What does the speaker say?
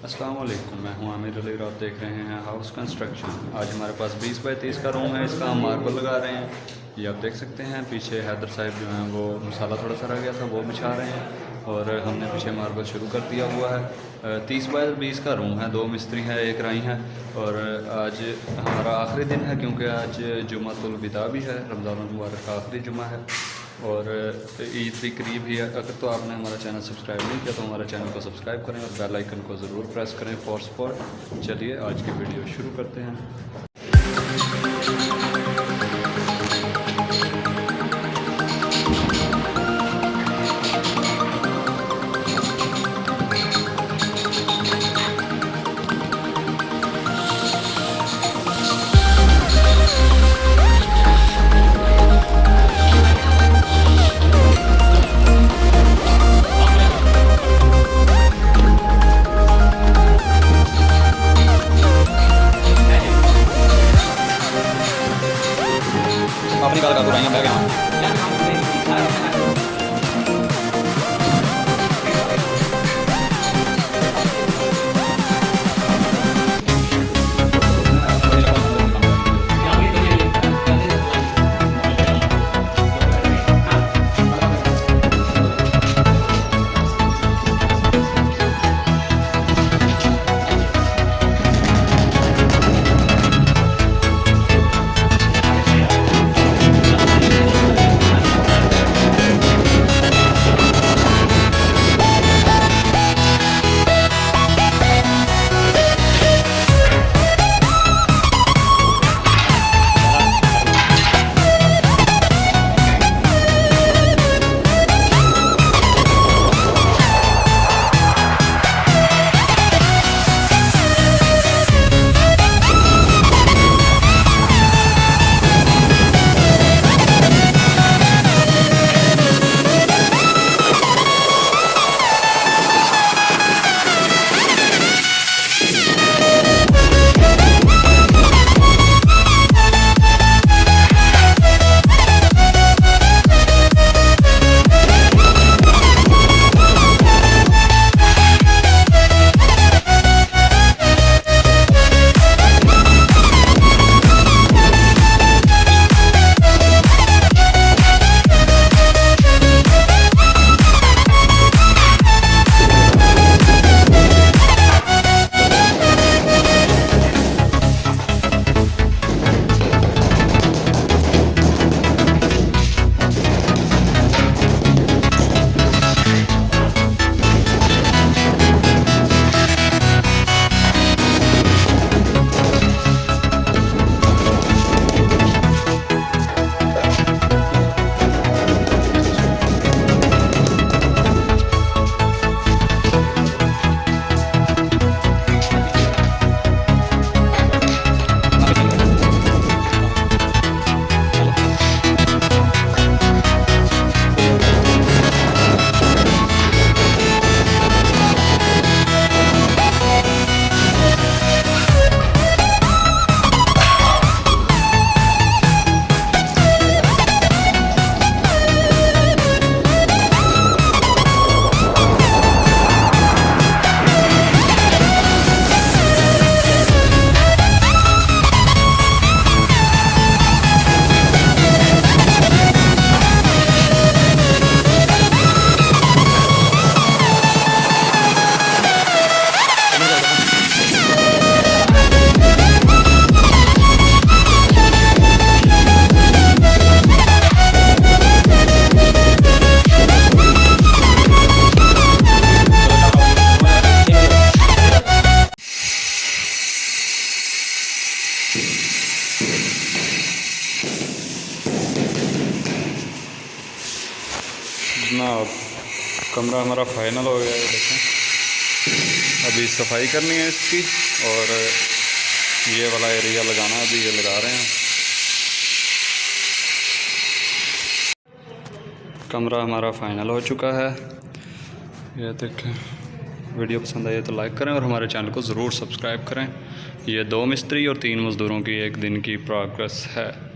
अस्सलाम वालेकुम, मैं हूं आमिर और आप देख रहे हैं हाउस कंस्ट्रक्शन। आज हमारे पास 20 बाई 30 का रूम है। इसका हम मार्बल लगा रहे हैं। ये आप देख सकते हैं। पीछे हैदर साहब जो हैं वो मसाला थोड़ा सा रह गया था, वो बिछा रहे हैं और हमने पीछे मार्बल शुरू कर दिया हुआ है। 30 बाई 20 का रूम है। 2 मिस्त्री हैं, 1 राई है। और आज हमारा आखिरी दिन है क्योंकि आज जुम्मतुल विदा भी है। रमज़ान मुबारक का आखिरी जुम्मा है और ईद भी करीब ही है। अगर तो आपने हमारा चैनल सब्सक्राइब नहीं किया तो हमारे चैनल को सब्सक्राइब करें और बेल आइकन को ज़रूर प्रेस करें फॉर सपोर्ट। चलिए आज की वीडियो शुरू करते हैं। अपनी गल कर रही मैं जनाब कमरा हमारा फाइनल हो गया है। देखें अभी सफाई करनी है इसकी और ये वाला एरिया लगाना है। अभी ये लगा रहे हैं। कमरा हमारा फाइनल हो चुका है। ये देखें। वीडियो पसंद आई तो लाइक करें और हमारे चैनल को ज़रूर सब्सक्राइब करें। ये 2 मिस्त्री और 3 मज़दूरों की 1 दिन की प्रोग्रेस है।